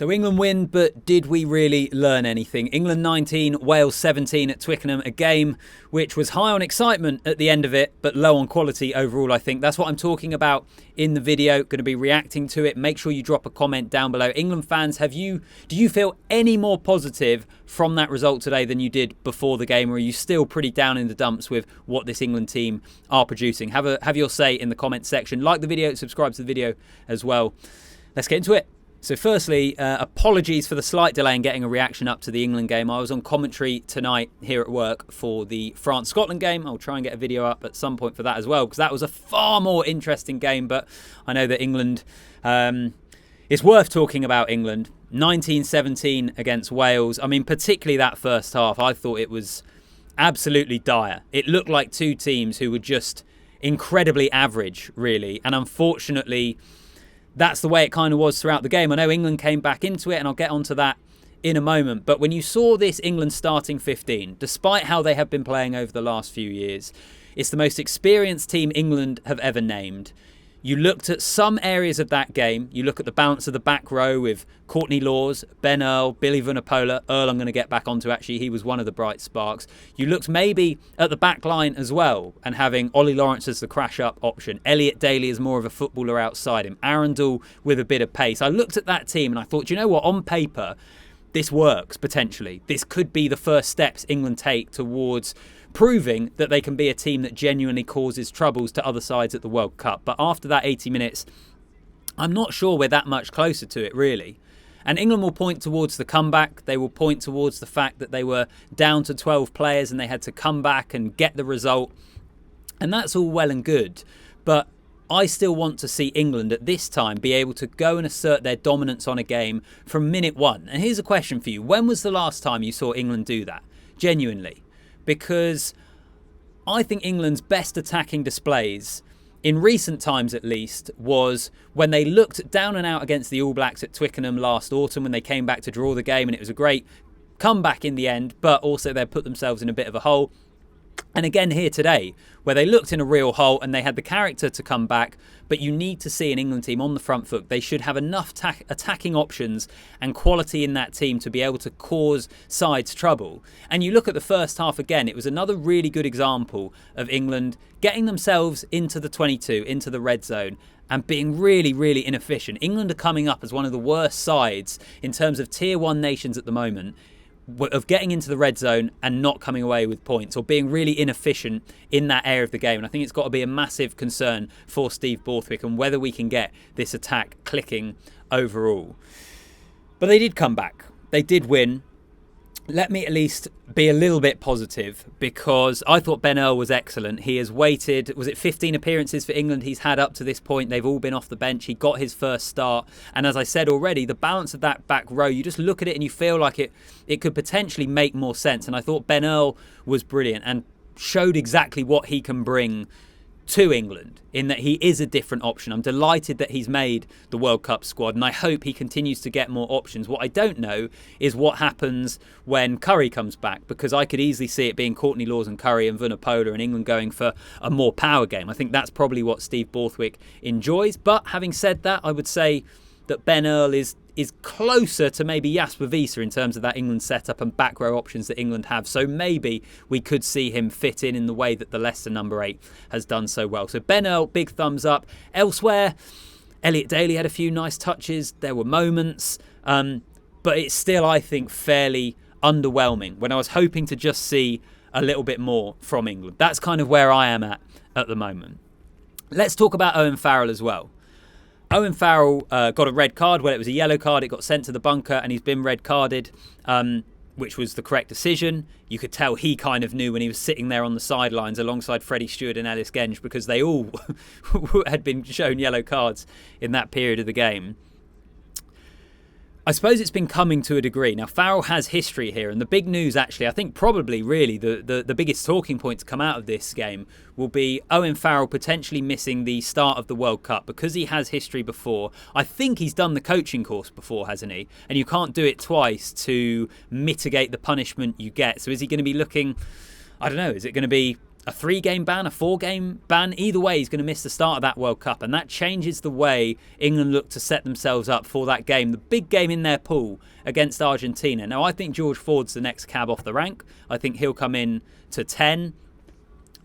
So England win, but did we really learn anything? England 19, Wales 17 at Twickenham, a game which was high on excitement at the end of it, but low on quality overall, I think. That's what I'm talking about in the video. Going to be reacting to it. Make sure you drop a comment down below. England fans, do you feel any more positive from that result today than you did before the game, or are you still pretty down in the dumps with what this England team are producing? Have your say in the comment section. Like the video, subscribe to the video as well. Let's get into it. So firstly, apologies for the slight delay in getting a reaction up to the England game. I was on commentary tonight here at work for the France-Scotland game. I'll try and get a video up at some point for that as well, because that was a far more interesting game. But I know that England, it's worth talking about England. 19-17 against Wales. I mean, particularly that first half, I thought it was absolutely dire. It looked like two teams who were just incredibly average, really. And unfortunately, that's the way it kind of was throughout the game. I know England came back into it, and I'll get onto that in a moment. But when you saw this England starting 15, despite how they have been playing over the last few years, it's the most experienced team England have ever named. You looked at some areas of that game. You look at the balance of the back row with Courtney Lawes, Ben Earl, Billy Vunipola. Earl I'm going to get back onto, actually. He was one of the bright sparks. You looked maybe at the back line as well, and having Ollie Lawrence as the crash-up option. Elliot Daly is more of a footballer outside him. Arundel with a bit of pace. I looked at that team and I thought, you know what, on paper, this works potentially. This could be the first steps England take towards proving that they can be a team that genuinely causes troubles to other sides at the World Cup. But after that 80 minutes, I'm not sure we're that much closer to it, really. And England will point towards the comeback. They will point towards the fact that they were down to 12 players and they had to come back and get the result. And that's all well and good. But I still want to see England at this time be able to go and assert their dominance on a game from minute one. And here's a question for you. When was the last time you saw England do that? Genuinely. Because I think England's best attacking displays, in recent times at least, was when they looked down and out against the All Blacks at Twickenham last autumn, when they came back to draw the game, and it was a great comeback in the end, but also they put themselves in a bit of a hole. And again here today, where they looked in a real hole and they had the character to come back, but you need to see an England team on the front foot. They should have enough attacking options and quality in that team to be able to cause sides trouble. And you look at the first half again, it was another really good example of England getting themselves into the 22, into the red zone, and being really, really inefficient. England are coming up as one of the worst sides in terms of tier 1 nations at the moment, of getting into the red zone and not coming away with points, or being really inefficient in that area of the game. And I think it's got to be a massive concern for Steve Borthwick and whether we can get this attack clicking overall. But they did come back. They did win. Let me at least be a little bit positive, because I thought Ben Earl was excellent. He has waited, was it 15 appearances for England he's had up to this point? They've all been off the bench. He got his first start. And as I said already, the balance of that back row, you just look at it and you feel like it could potentially make more sense. And I thought Ben Earl was brilliant and showed exactly what he can bring to England, in that he is a different option. I'm delighted that he's made the World Cup squad, and I hope he continues to get more options. What I don't know is what happens when Curry comes back, because I could easily see it being Courtney Lawes and Curry and Vunipola and England going for a more power game. I think that's probably what Steve Borthwick enjoys. But having said that, I would say that Ben Earl is closer to maybe Jasper Wiese in terms of that England setup and back row options that England have. So maybe we could see him fit in the way that the Leicester number 8 has done so well. So Ben Earl, big thumbs up. Elsewhere, Elliot Daly had a few nice touches. There were moments. But it's still, I think, fairly underwhelming when I was hoping to just see a little bit more from England. That's kind of where I am at the moment. Let's talk about Owen Farrell as well. Owen Farrell got a red card. Well, it was a yellow card. It got sent to the bunker and he's been red carded, which was the correct decision. You could tell he kind of knew when he was sitting there on the sidelines alongside Freddie Stewart and Ellis Genge, because they all had been shown yellow cards in that period of the game. I suppose it's been coming to a degree. Now, Farrell has history here, and the big news, actually, I think probably really the biggest talking point to come out of this game will be Owen Farrell potentially missing the start of the World Cup, because he has history before. I think he's done the coaching course before, hasn't he? And you can't do it twice to mitigate the punishment you get. So is he going to be looking, I don't know, is it going to be a 3-game ban, a 4-game ban. Either way, he's going to miss the start of that World Cup, and that changes the way England look to set themselves up for that game, the big game in their pool against Argentina. Now, I think George Ford's the next cab off the rank. I think he'll come in to 10.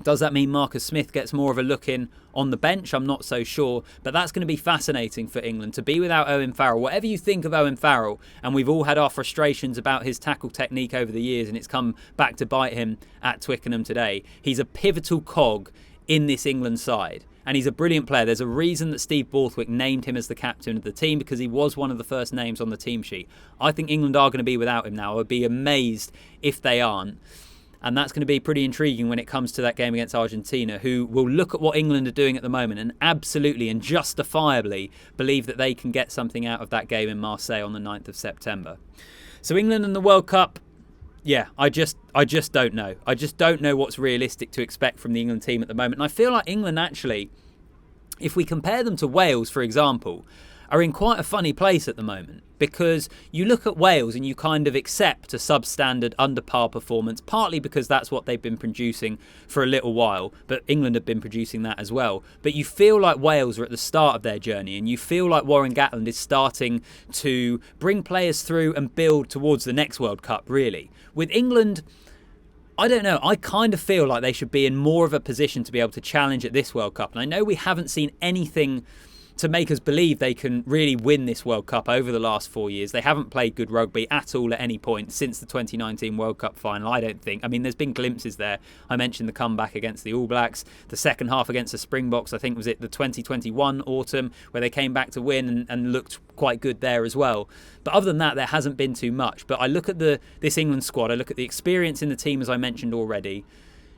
Does that mean Marcus Smith gets more of a look in on the bench? I'm not so sure, but that's going to be fascinating for England to be without Owen Farrell. Whatever you think of Owen Farrell, and we've all had our frustrations about his tackle technique over the years, and it's come back to bite him at Twickenham today. He's a pivotal cog in this England side, and he's a brilliant player. There's a reason that Steve Borthwick named him as the captain of the team, because he was one of the first names on the team sheet. I think England are going to be without him now. I would be amazed if they aren't. And that's going to be pretty intriguing when it comes to that game against Argentina, who will look at what England are doing at the moment and absolutely and justifiably believe that they can get something out of that game in Marseille on the 9th of September. So England and the World Cup, yeah, I just don't know. I just don't know what's realistic to expect from the England team at the moment. And I feel like England actually, if we compare them to Wales, for example, are in quite a funny place at the moment, because you look at Wales and you kind of accept a substandard, under par performance, partly because that's what they've been producing for a little while, but England have been producing that as well. But you feel like Wales are at the start of their journey, and you feel like Warren Gatland is starting to bring players through and build towards the next World Cup, really. With England, I don't know, I kind of feel like they should be in more of a position to be able to challenge at this World Cup. And I know we haven't seen anything to make us believe they can really win this World Cup over the last 4 years. They haven't played good rugby at all at any point since the 2019 World Cup final, I don't think. I mean, there's been glimpses there. I mentioned the comeback against the All Blacks, the second half against the Springboks, I think was it the 2021 autumn, where they came back to win and looked quite good there as well. But other than that, there hasn't been too much. But I look at this England squad, I look at the experience in the team, as I mentioned already.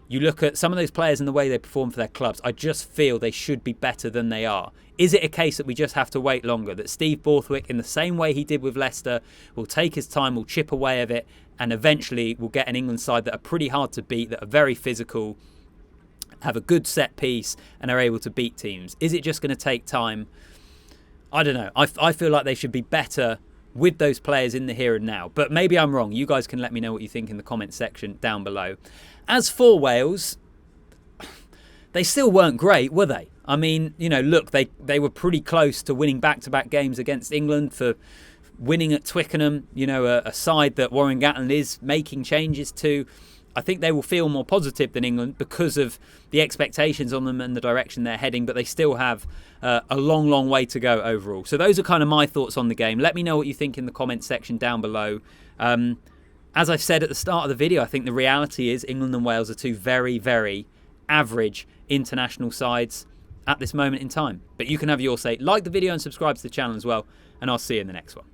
You look at some of those players and the way they perform for their clubs, I just feel they should be better than they are. Is it a case that we just have to wait longer, that Steve Borthwick, in the same way he did with Leicester, will take his time, will chip away at it, and eventually will get an England side that are pretty hard to beat, that are very physical, have a good set piece, and are able to beat teams? Is it just going to take time? I don't know. I feel like they should be better with those players in the here and now. But maybe I'm wrong. You guys can let me know what you think in the comment section down below. As for Wales, they still weren't great, were they? I mean, you know, look, they were pretty close to winning back-to-back games against England, for winning at Twickenham, you know, a side that Warren Gatland is making changes to. I think they will feel more positive than England because of the expectations on them and the direction they're heading, but they still have a long, long way to go overall. So those are kind of my thoughts on the game. Let me know what you think in the comment section down below. As I've said at the start of the video, I think the reality is England and Wales are two very, very average international sides at this moment in time. But you can have your say. Like the video and subscribe to the channel as well, and I'll see you in the next one.